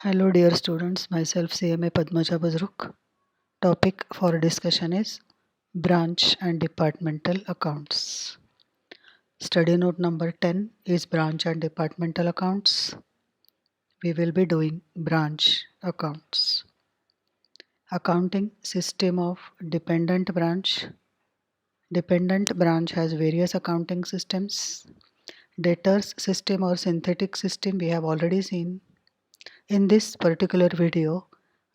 Hello dear students, myself CMA Padmaja Bazruk. Topic for discussion is branch and departmental accounts. Study note number 10 is branch and departmental accounts. We will be doing branch accounts. Accounting system of dependent branch. Dependent branch has various accounting systems. Debtors system or synthetic system we have already seen. In this particular video,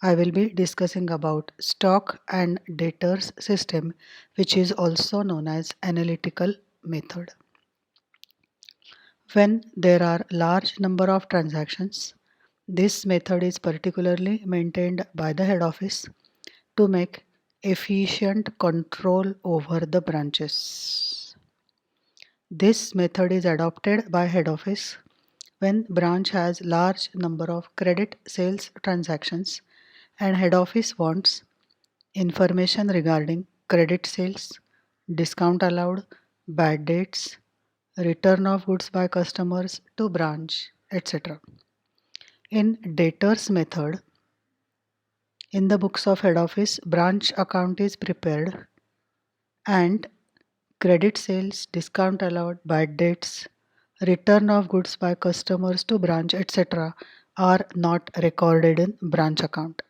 I will be discussing about stock and debtors system, which is also known as analytical method. When there are large number of transactions, this method is particularly maintained by the head office to make efficient control over the branches. This method is adopted by head office when branch has large number of credit sales transactions and head office wants information regarding credit sales, discount allowed, bad debts, return of goods by customers to branch, etc. In debtors method, in the books of head office, branch account is prepared and credit sales, discount allowed, bad debts, return of goods by customers to branch, etc. are not recorded in branch account.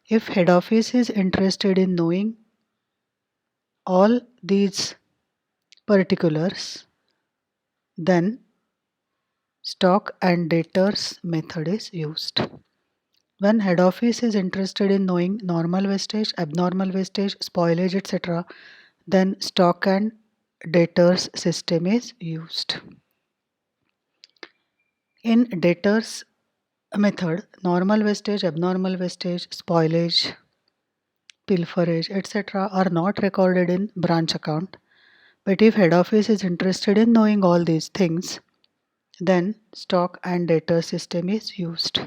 If head office is interested in knowing all these particulars, then stock and debtors method is used. When head office is interested in knowing normal wastage, abnormal wastage, spoilage, etc., then stock and debtors system is used. In debtors method, normal wastage, abnormal wastage, spoilage, pilferage, etc. are not recorded in branch account. But if head office is interested in knowing all these things, then stock and debtor system is used.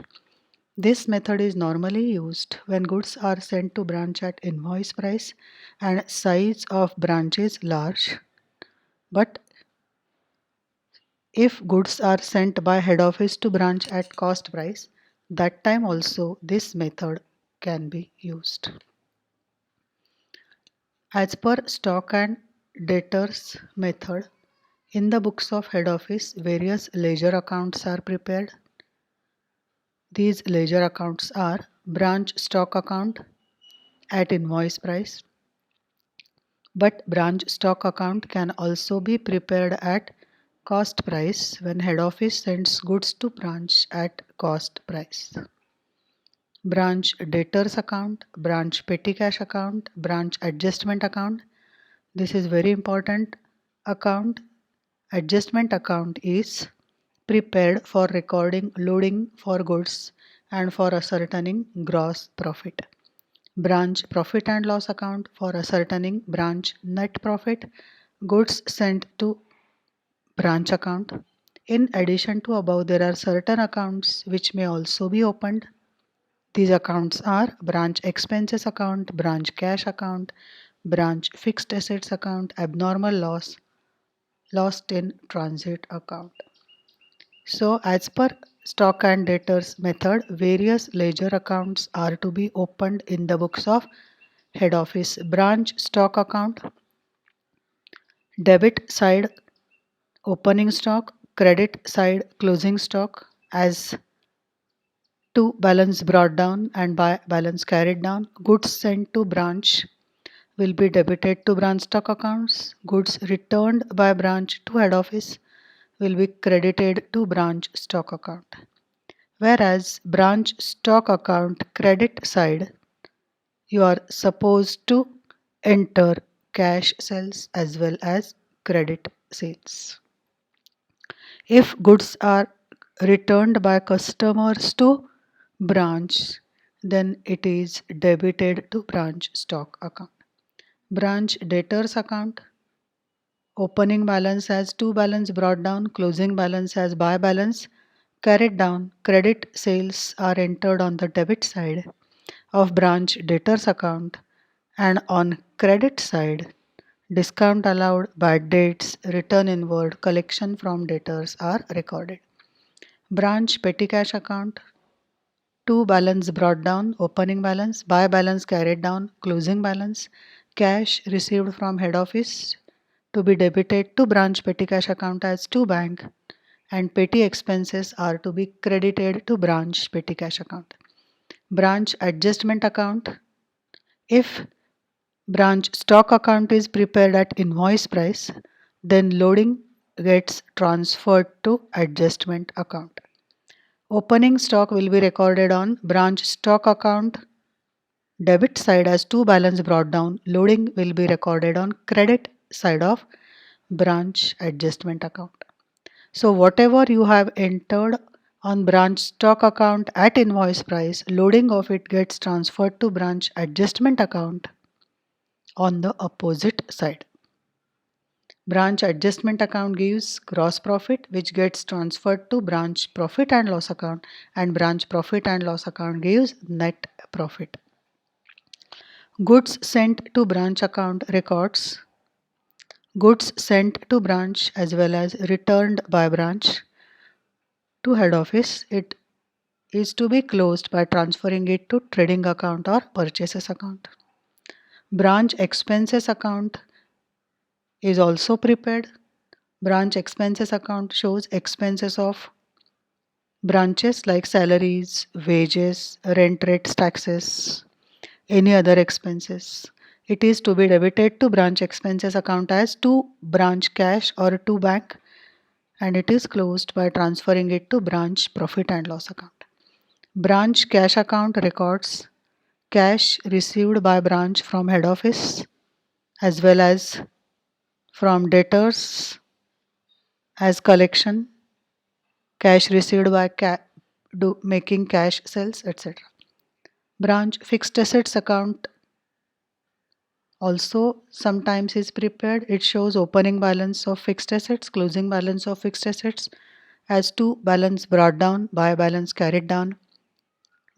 This method is normally used when goods are sent to branch at invoice price and size of branch is large. But if goods are sent by head office to branch at cost price, that time also this method can be used. As per stock and debtors method, in the books of head office, various ledger accounts are prepared. These ledger accounts are branch stock account at invoice price, but branch stock account can also be prepared at cost price when head office sends goods to branch at cost price. Branch debtors account, branch petty cash account, branch adjustment account. This is very important account. Adjustment account is prepared for recording loading for goods and for ascertaining gross profit. Branch profit and loss account for ascertaining branch net profit, goods sent to branch account. In addition to above, there are certain accounts which may also be opened. These accounts are branch expenses account, branch cash account, branch fixed assets account, abnormal loss, lost in transit account. So as per stock and debtors method, various ledger accounts are to be opened in the books of head office. Branch stock account, debit side opening stock, credit side closing stock as to balance brought down and by balance carried down. Goods sent to branch will be debited to branch stock accounts. Goods returned by branch to head office will be credited to branch stock account. Whereas branch stock account credit side, you are supposed to enter cash sales as well as credit sales. If goods are returned by customers to branch, then it is debited to branch stock account. Branch debtors account, opening balance as to balance brought down, closing balance as by balance carried down. Credit sales are entered on the debit side of branch debtors account, and on credit side, discount allowed, bad debts, return inward, collection from debtors are recorded. Branch petty cash account, to balance brought down, opening balance, by balance carried down, closing balance, cash received from head office to be debited to branch petty cash account as to bank, and petty expenses are to be credited to branch petty cash account. Branch adjustment account. If branch stock account is prepared at invoice price, then loading gets transferred to adjustment account. Opening stock will be recorded on branch stock account debit side as to balance brought down. Loading will be recorded on credit side of branch adjustment account. So whatever you have entered on branch stock account at invoice price, loading of it gets transferred to branch adjustment account on the opposite side. Branch adjustment account gives gross profit which gets transferred to branch profit and loss account, and branch profit and loss account gives net profit. Goods sent to branch account records goods sent to branch as well as returned by branch to head office. It is to be closed by transferring it to trading account or purchases account. Branch expenses account is also prepared. Branch expenses account shows expenses of branches like salaries, wages, rent rates, taxes, any other expenses. It is to be debited to branch expenses account as to branch cash or to bank, and it is closed by transferring it to branch profit and loss account. Branch cash account records cash received by branch from head office as well as from debtors as collection, cash received by making cash sales, etc. Branch fixed assets account also sometimes is prepared. It shows opening balance of fixed assets, closing balance of fixed assets as to balance brought down, by balance carried down.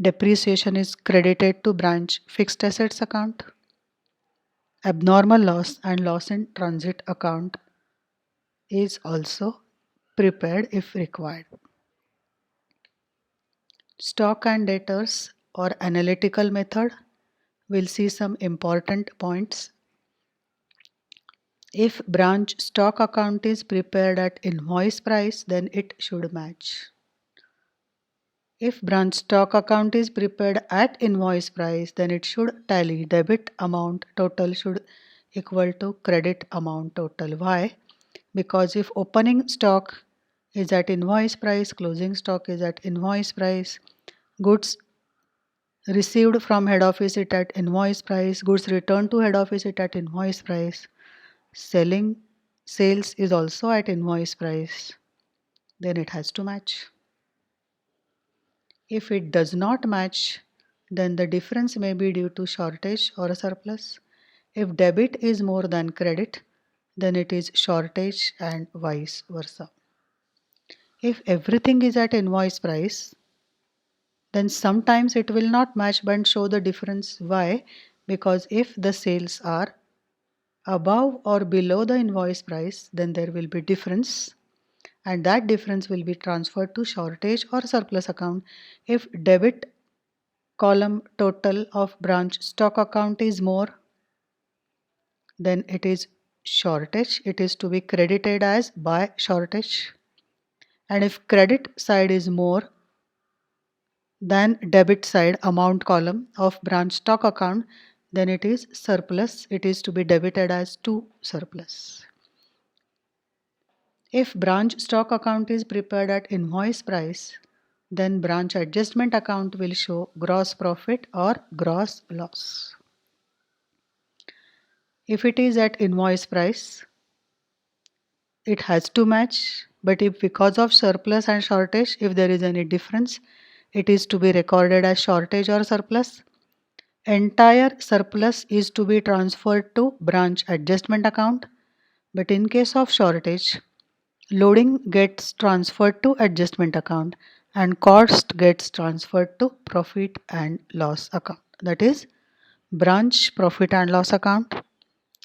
Depreciation is credited to branch fixed assets account. Abnormal loss and loss in transit account is also prepared if required. Stock and debtors or analytical method. We'll see some important points. If branch stock account is prepared at invoice price, then it should match. If branch stock account is prepared at invoice price, then it should tally. Debit amount total should equal to credit amount total. Why? Because if opening stock is at invoice price, closing stock is at invoice price, goods received from head office it at invoice price, goods returned to head office it at invoice price, sales is also at invoice price, then it has to match. If it does not match, then the difference may be due to shortage or a surplus. If debit is more than credit, then it is shortage and vice versa. If everything is at invoice price, then sometimes it will not match but show the difference. Why? Because if the sales are above or below the invoice price, then there will be difference, and that difference will be transferred to shortage or surplus account. If debit column total of branch stock account is more, then it is shortage. It is to be credited as by shortage. And if credit side is more than debit side amount column of branch stock account, then it is surplus. It is to be debited as to surplus. If branch stock account is prepared at invoice price, then branch adjustment account will show gross profit or gross loss. If it is at invoice price, it has to match, but if because of surplus and shortage, if there is any difference, it is to be recorded as shortage or surplus. Entire surplus is to be transferred to branch adjustment account, but in case of shortage, loading gets transferred to adjustment account and cost gets transferred to profit and loss account. That is branch profit and loss account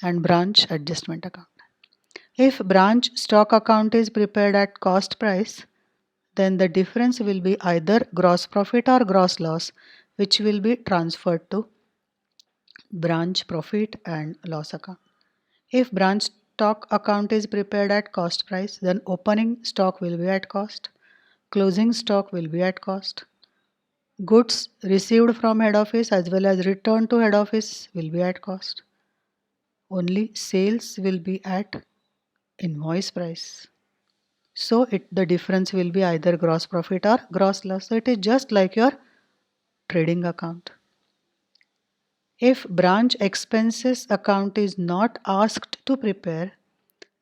and branch adjustment account. If branch stock account is prepared at cost price, then the difference will be either gross profit or gross loss, which will be transferred to branch profit and loss account. If branch stock account is prepared at cost price, then opening stock will be at cost, closing stock will be at cost, goods received from head office as well as returned to head office will be at cost. Only sales will be at invoice price. So the difference will be either gross profit or gross loss. So it is just like your trading account. If branch expenses account is not asked to prepare,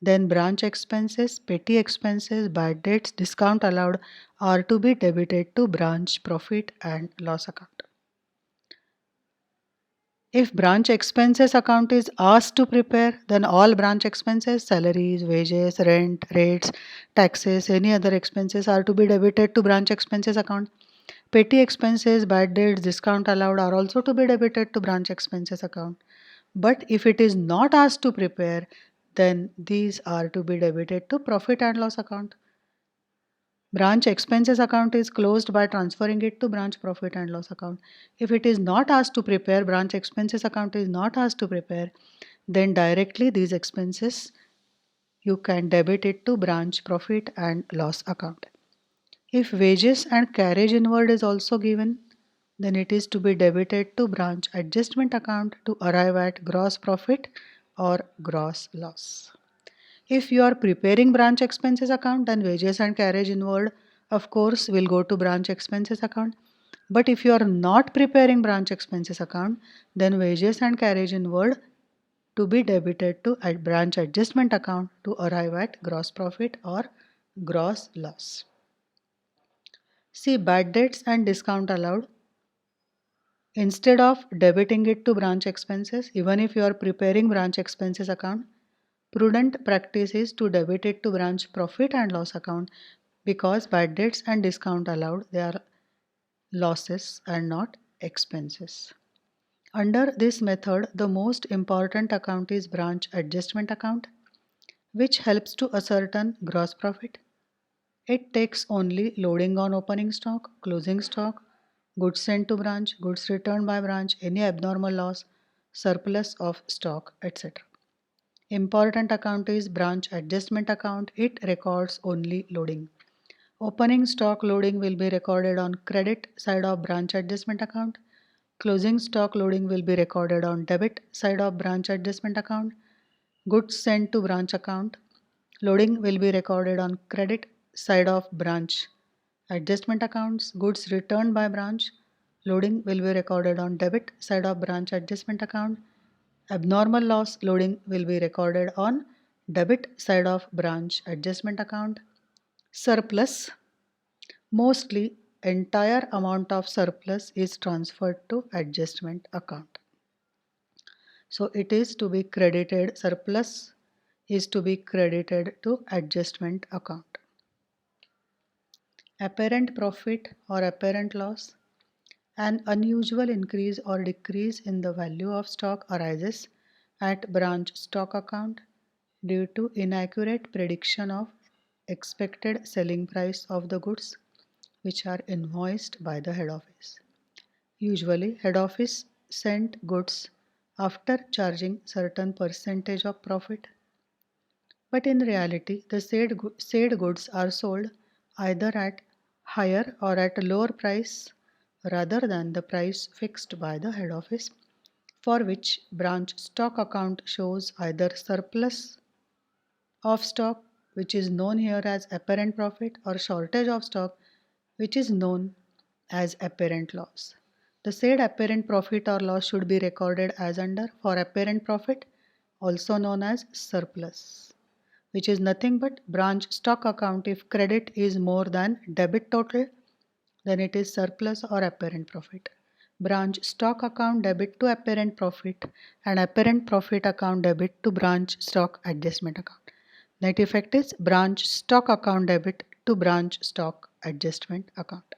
then branch expenses, petty expenses, bad debts, discount allowed are to be debited to branch profit and loss account. If branch expenses account is asked to prepare, then all branch expenses, salaries, wages, rent, rates, taxes, any other expenses are to be debited to branch expenses account. Petty expenses, bad debts, discount allowed are also to be debited to branch expenses account. But if it is not asked to prepare, then these are to be debited to profit and loss account. Branch expenses account is closed by transferring it to branch profit and loss account. If it is not asked to prepare, branch expenses account is not asked to prepare, then directly these expenses you can debit it to branch profit and loss account. If wages and carriage inward is also given, then it is to be debited to branch adjustment account to arrive at gross profit or gross loss. If you are preparing branch expenses account, then wages and carriage inward, of course, will go to branch expenses account. But if you are not preparing branch expenses account, then wages and carriage inward to be debited to branch adjustment account to arrive at gross profit or gross loss. See, bad debts and discount allowed. Instead of debiting it to branch expenses, even if you are preparing branch expenses account, prudent practice is to debit it to branch profit and loss account, because bad debts and discount allowed, they are losses and not expenses. Under this method, the most important account is branch adjustment account, which helps to ascertain gross profit. It takes only loading on opening stock, closing stock, goods sent to branch, goods returned by branch, any abnormal loss, surplus of stock, etc. Important account is branch adjustment account. It records only loading. Opening stock loading will be recorded on credit side of branch adjustment account. Closing stock loading will be recorded on debit side of branch adjustment account. Goods sent to branch account loading will be recorded on credit side of branch adjustment accounts. Goods returned by branch loading will be recorded on debit side of branch adjustment account. Abnormal loss loading will be recorded on debit side of branch adjustment account. Surplus, mostly entire amount of surplus is transferred to adjustment account. So it is to be credited, surplus is to be credited to adjustment account. Apparent profit or apparent loss. An unusual increase or decrease in the value of stock arises at branch stock account due to inaccurate prediction of expected selling price of the goods which are invoiced by the head office. Usually, head office sent goods after charging certain percentage of profit. But in reality, the said goods are sold either at higher or at a lower price rather than the price fixed by the head office, for which branch stock account shows either surplus of stock, which is known here as apparent profit, or shortage of stock, which is known as apparent loss. The said apparent profit or loss should be recorded as under for apparent profit, also known as surplus, which is nothing but branch stock account. If credit is more than debit total, then it is surplus or apparent profit. Branch stock account debit to apparent profit and apparent profit account debit to branch stock adjustment account. Net effect is branch stock account debit to branch stock adjustment account.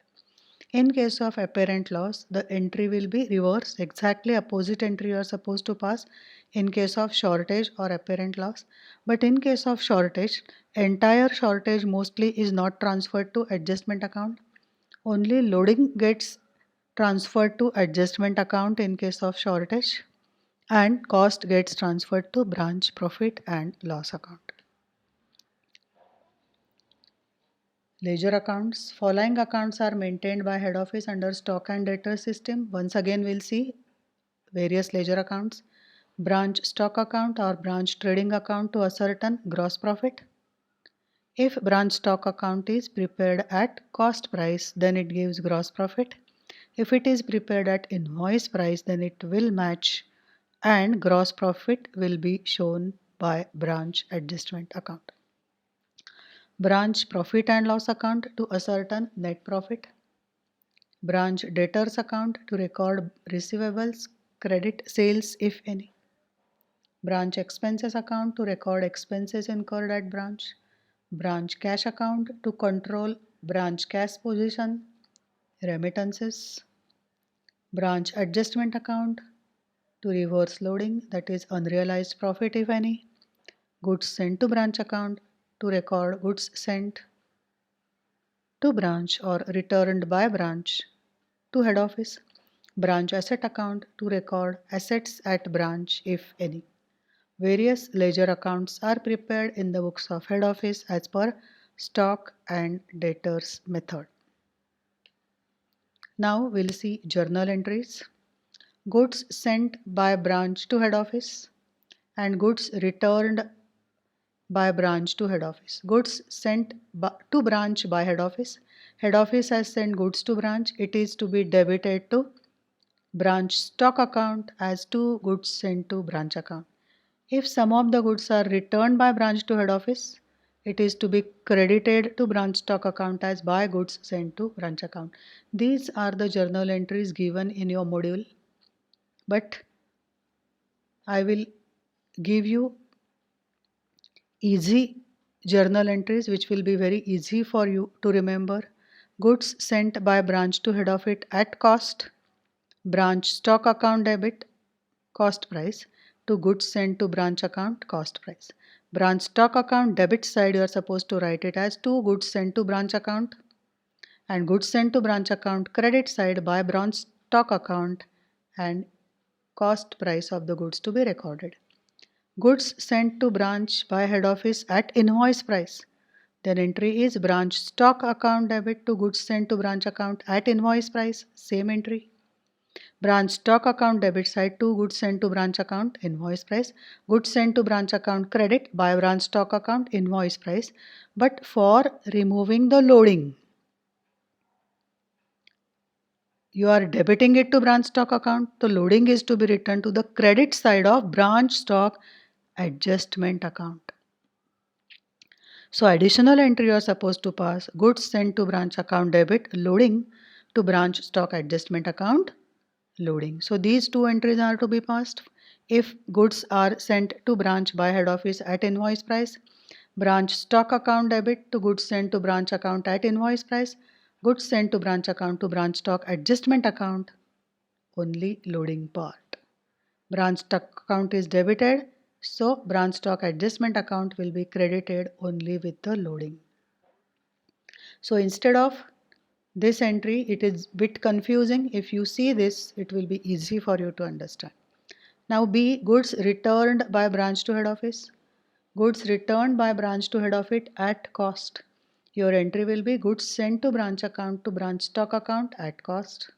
In case of apparent loss, the entry will be reversed, exactly opposite entry you are supposed to pass in case of shortage or apparent loss. But in case of shortage, entire shortage mostly is not transferred to adjustment account. Only loading gets transferred to adjustment account in case of shortage, and cost gets transferred to branch profit and loss account. Ledger accounts. Following accounts are maintained by head office under stock and debtor system. Once again we'll see various ledger accounts. Branch stock account or branch trading account to ascertain gross profit. If branch stock account is prepared at cost price, then it gives gross profit. If it is prepared at invoice price, then it will match and gross profit will be shown by branch adjustment account. Branch profit and loss account to ascertain net profit. Branch debtors account to record receivables, credit sales if any. Branch expenses account to record expenses incurred at branch. Branch cash account to control branch cash position, remittances. Branch adjustment account to reverse loading, that is unrealized profit if any. Goods sent to branch account to record goods sent to branch or returned by branch to head office. Branch asset account to record assets at branch if any. Various ledger accounts are prepared in the books of head office as per stock and debtors method. Now we'll see journal entries. Goods sent by branch to head office and goods returned by branch to head office. Goods sent to branch by head office. Head office has sent goods to branch. It is to be debited to branch stock account as to goods sent to branch account. If some of the goods are returned by branch to head office, it is to be credited to branch stock account as by goods sent to branch account. These are the journal entries given in your module, but I will give you easy journal entries which will be very easy for you to remember. Goods sent by branch to head office at cost, branch stock account debit, cost price, to goods sent to branch account, cost price. Branch stock account debit side you are supposed to write it as to goods sent to branch account, and goods sent to branch account credit side by branch stock account and cost price of the goods to be recorded. Goods sent to branch by head office at invoice price. Then entry is branch stock account debit to goods sent to branch account at invoice price, same entry. Branch stock account debit side to goods sent to branch account invoice price. Goods sent to branch account credit by branch stock account invoice price. But for removing the loading, you are debiting it to branch stock account. The loading is to be returned to the credit side of branch stock adjustment account. So additional entry you are supposed to pass: goods sent to branch account debit loading to branch stock adjustment account loading. So these two entries are to be passed. If goods are sent to branch by head office at invoice price, branch stock account debit to goods sent to branch account at invoice price, goods sent to branch account to branch stock adjustment account, only loading part. Branch stock account is debited, so branch stock adjustment account will be credited only with the loading. So instead of this entry, it is bit confusing. If you see this, it will be easy for you to understand. Now B, goods returned by branch to head office. Goods returned by branch to head office at cost. Your entry will be goods sent to branch account to branch stock account at cost.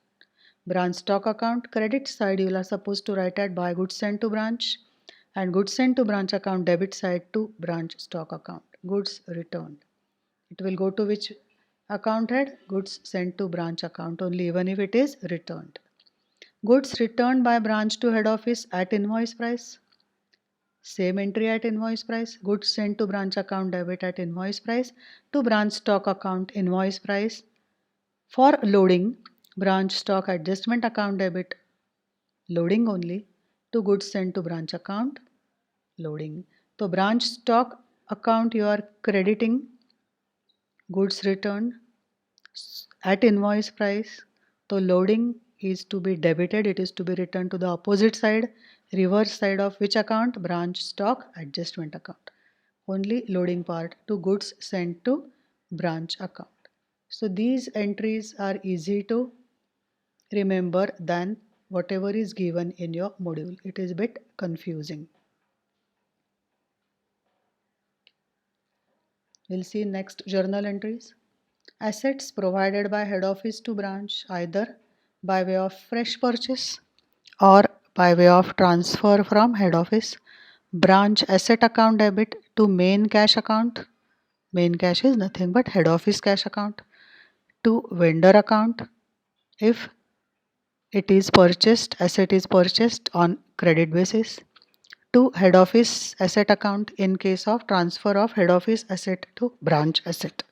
Branch stock account credit side you are supposed to write at by goods sent to branch, and goods sent to branch account debit side to branch stock account. Goods returned, it will go to which account head? Goods sent to branch account only, even if it is returned. Goods returned by branch to head office at invoice price. Same entry at invoice price. Goods sent to branch account debit at invoice price to branch stock account invoice price. For loading, branch stock adjustment account debit loading only to goods sent to branch account loading. So branch stock account you are crediting goods returned at invoice price So loading is to be debited, it is to be returned to the opposite side, reverse side of which account? Branch stock adjustment account. Only loading part to goods sent to branch account. So these entries are easy to remember than whatever is given in your module. It is a bit confusing. We'll see next journal entries. Assets provided by head office to branch either by way of fresh purchase or by way of transfer from head office. Branch asset account debit to main cash account. Main cash is nothing but head office cash account. To vendor account if it is purchased, asset is purchased on credit basis. To head office asset account in case of transfer of head office asset to branch asset.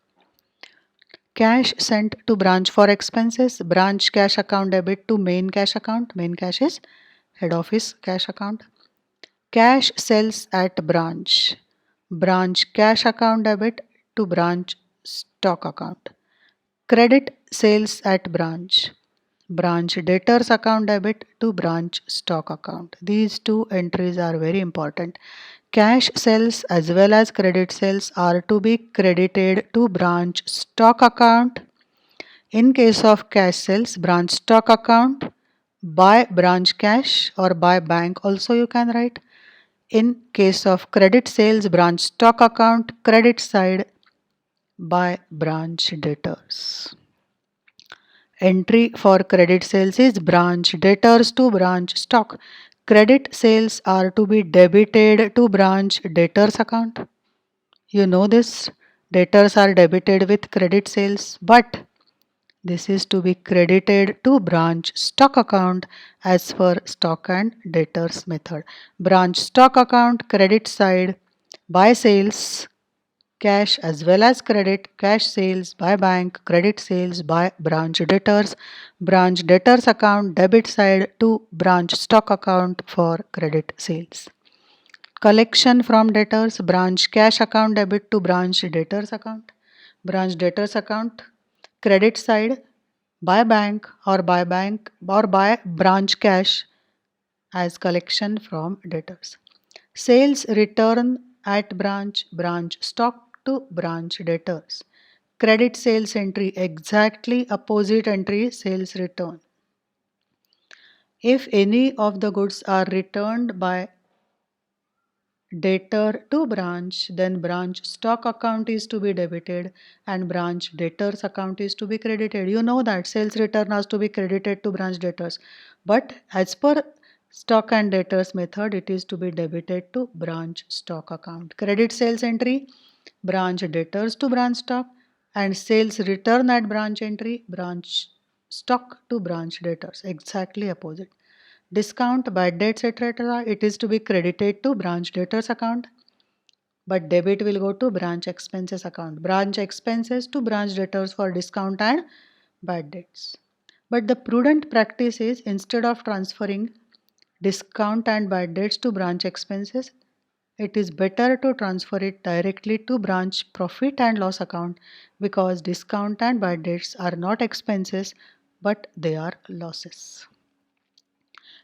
Cash sent to branch for expenses, branch cash account debit to main cash account. Main cash is head office cash account. Cash sales at branch, branch cash account debit to branch stock account. Credit sales at branch, branch debtors account debit to branch stock account. These two entries are very important. Cash sales as well as credit sales are to be credited to branch stock account. In case of cash sales, branch stock account, by branch cash or by bank also you can write. In case of credit sales, branch stock account, credit side by branch debtors. Entry for credit sales is branch debtors to branch stock. Credit sales are to be debited to branch debtors account. You know this, debtors are debited with credit sales, but this is to be credited to branch stock account as per stock and debtors method. Branch stock account credit side by sales cash as well as credit, cash sales by bank, credit sales by branch debtors, branch debtors account debit side to branch stock account for credit sales. Collection from debtors, branch cash account debit to branch debtors account, branch debtors account credit side by bank or by branch cash as collection from debtors. Sales return at branch, branch stock to branch debtors. Credit sales entry exactly opposite entry sales return. If any of the goods are returned by debtor to branch, then branch stock account is to be debited and branch debtors account is to be credited. You know that sales return has to be credited to branch debtors, but as per stock and debtors method, it is to be debited to branch stock account. Credit sales entry, branch debtors to branch stock, and sales return at branch entry, branch stock to branch debtors. Exactly opposite. Discount, bad debts, etc. It is to be credited to branch debtors account, but debit will go to branch expenses account. Branch expenses to branch debtors for discount and bad debts. But the prudent practice is instead of transferring discount and bad debts to branch expenses, it is better to transfer it directly to branch profit and loss account because discount and bad debts are not expenses but they are losses.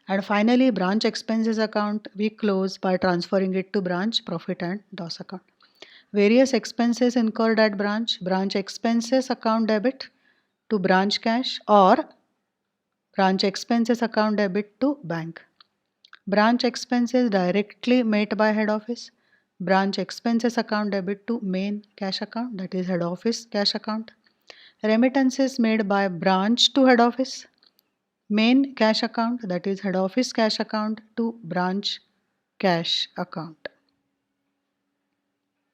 And finally, branch expenses account we close by transferring it to branch profit and loss account. Various expenses incurred at branch expenses account debit to branch cash or branch expenses account debit to bank. Branch expenses directly made by head office. Branch expenses account debit to main cash account, that is head office cash account. Remittances made by branch to head office. Main cash account, that is head office cash account to branch cash account.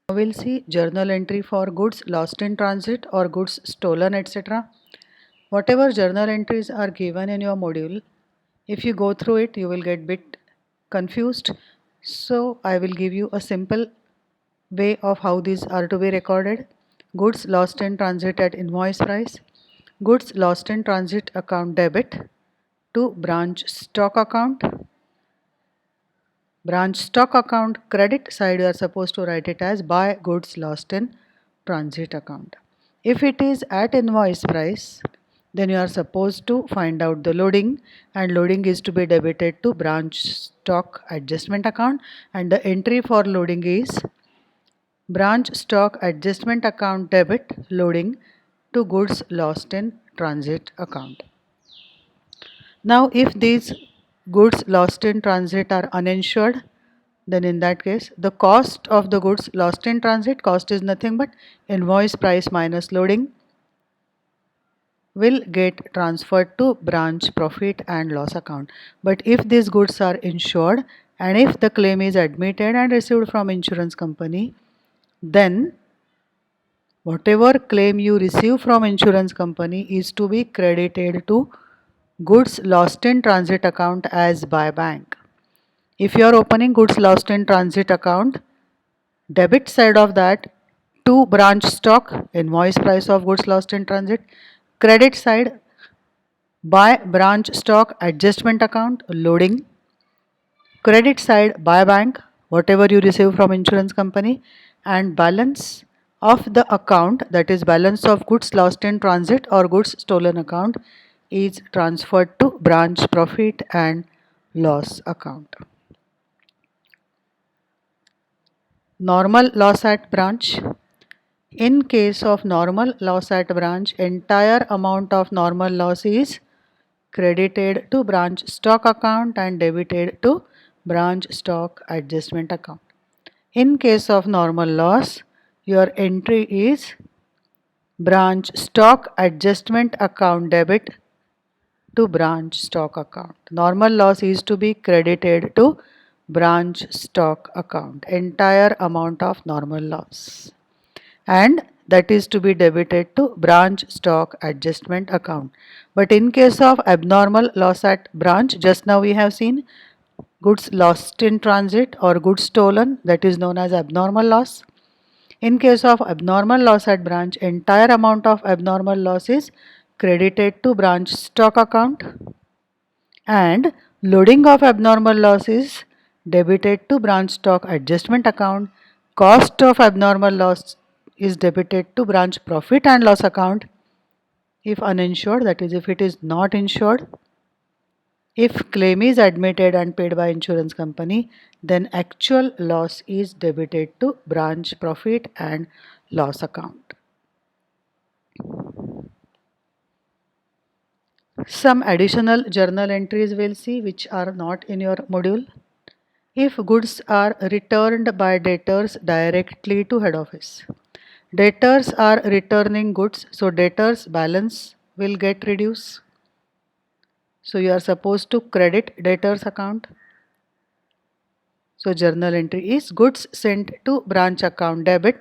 Now we'll see journal entry for goods lost in transit or goods stolen, etc. Whatever journal entries are given in your module, if you go through it, you will get bit confused. So I will give you a simple way of how these are to be recorded. Goods lost in transit at invoice price. Goods lost in transit account debit to branch stock account. Branch stock account credit side, you are supposed to write it as buy goods lost in transit account. If it is at invoice price, Then you are supposed to find out the loading, and loading is to be debited to branch stock adjustment account, and the entry for loading is branch stock adjustment account debit loading to goods lost in transit account. Now if these goods lost in transit are uninsured, then in that case the cost of the goods lost in transit, cost is nothing but invoice price minus loading, will get transferred to branch profit and loss account. But if these goods are insured and if the claim is admitted and received from insurance company, then whatever claim you receive from insurance company is to be credited to goods lost in transit account as by bank. If you are opening goods lost in transit account, debit side of that to branch stock, invoice price of goods lost in transit, credit side by branch stock adjustment account loading, credit side by bank whatever you receive from insurance company, and balance of the account, that is balance of goods lost in transit or goods stolen account, is transferred to branch profit and loss account. Normal loss at branch. In case of normal loss at branch, entire amount of normal loss is credited to branch stock account and debited to branch stock adjustment account. In case of normal loss, your entry is branch stock adjustment account debit to branch stock account. Normal loss is to be credited to branch stock account, entire amount of normal loss, and that is to be debited to branch stock adjustment account. But in case of abnormal loss at branch, just now we have seen goods lost in transit or goods stolen, that is known as abnormal loss. In case of abnormal loss at branch, entire amount of abnormal loss is credited to branch stock account, and loading of abnormal loss is debited to branch stock adjustment account. Cost of abnormal loss is debited to branch profit and loss account if uninsured, that is if it is not insured. If claim is admitted and paid by insurance company, then actual loss is debited to branch profit and loss account. Some additional journal entries we'll see which are not in your module. If goods are returned by debtors directly to head office, debtors are returning goods, so debtors balance will get reduced. So you are supposed to credit debtors account. So journal entry is goods sent to branch account debit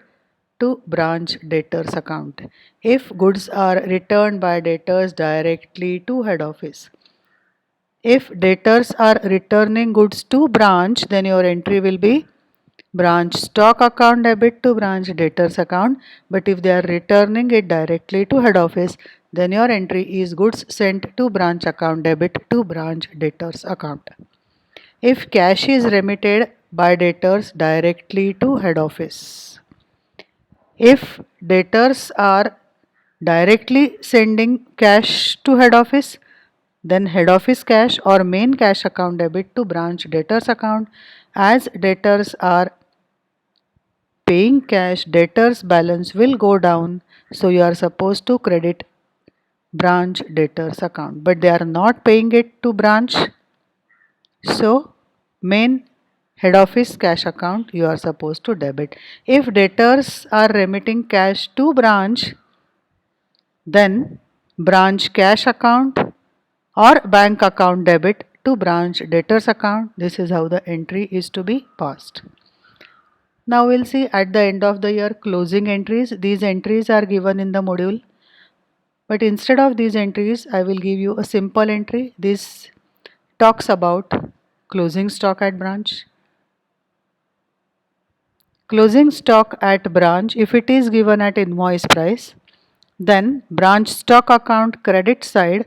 to branch debtors account. If goods are returned by debtors directly to head office. If debtors are returning goods to branch, then your entry will be branch stock account debit to branch debtors account. But if they are returning it directly to head office, then your entry is goods sent to branch account debit to branch debtors account. If cash is remitted by debtors directly to head office. If debtors are directly sending cash to head office, then head office cash or main cash account debit to branch debtors account. As debtors are paying cash, debtors balance will go down, so you are supposed to credit branch debtors account, but they are not paying it to branch, so main head office cash account you are supposed to debit. If debtors are remitting cash to branch, then branch cash account or bank account debit to branch debtors account. This is how the entry is to be passed. Now we'll see at the end of the year closing entries. These entries are given in the module, but instead of these entries I will give you a simple entry. This talks about closing stock at branch. Closing stock at branch, if it is given at invoice price, then branch stock account credit side,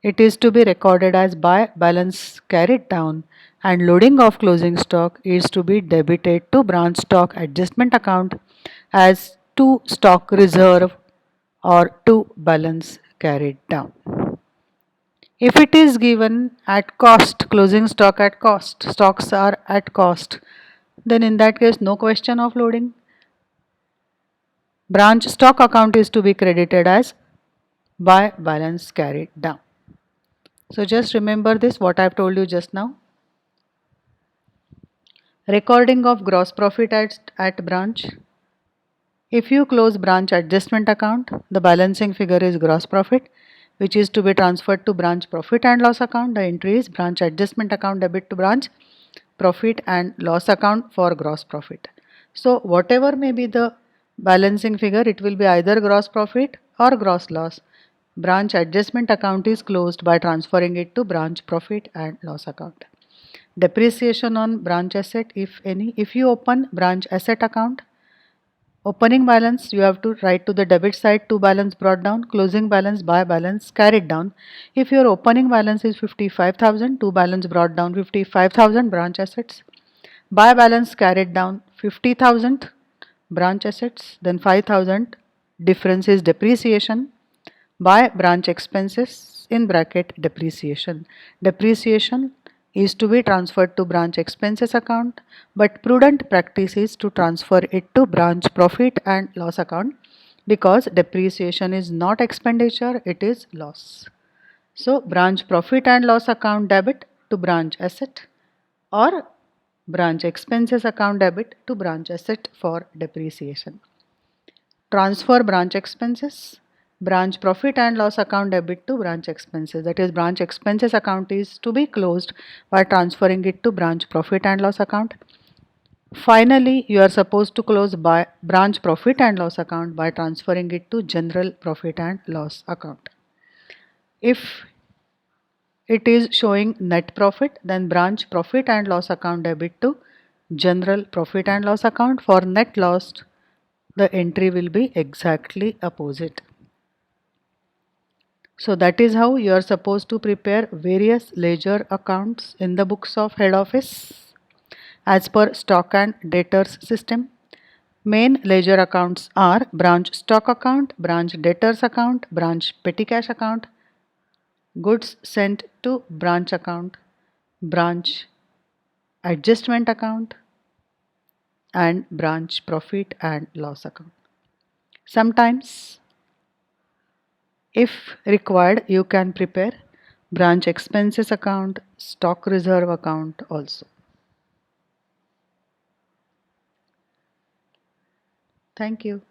it is to be recorded as by balance carried down, and loading of closing stock is to be debited to branch stock adjustment account as to stock reserve or to balance carried down. If it is given at cost, closing stock at cost, stocks are at cost, then in that case no question of loading. Branch stock account is to be credited as by balance carried down. So just remember this, what I have told you just now. Recording of gross profit at branch. If you close branch adjustment account, the balancing figure is gross profit, which is to be transferred to branch profit and loss account. The entry is branch adjustment account debit to branch profit and loss account for gross profit. So whatever may be the balancing figure, it will be either gross profit or gross loss. Branch adjustment account is closed by transferring it to branch profit and loss account. Depreciation on branch asset, if any. If you open branch asset account, opening balance you have to write to the debit side to balance brought down, closing balance by balance carried down. If your opening balance is 55,000, to balance brought down 55,000 branch assets, by balance carried down 50,000 branch assets, then 5,000 difference is depreciation by branch expenses in bracket depreciation. Depreciation is to be transferred to branch expenses account, but prudent practice is to transfer it to branch profit and loss account because depreciation is not expenditure, it is loss. So branch profit and loss account debit to branch asset or branch expenses account debit to branch asset for depreciation. Transfer branch expenses, branch profit and loss account debit to branch expenses, that is branch expenses account is to be closed by transferring it to branch profit and loss account. Finally, you are supposed to close by branch profit and loss account by transferring it to general profit and loss account. If it is showing net profit, then branch profit and loss account debit to general profit and loss account. For net loss, the entry will be exactly opposite. So that is how you are supposed to prepare various ledger accounts in the books of head office as per stock and debtors system. Main ledger accounts are branch stock account, branch debtors account, branch petty cash account, goods sent to branch account, branch adjustment account, and branch profit and loss account. Sometimes, if required, you can prepare branch expenses account, stock reserve account also. Thank you.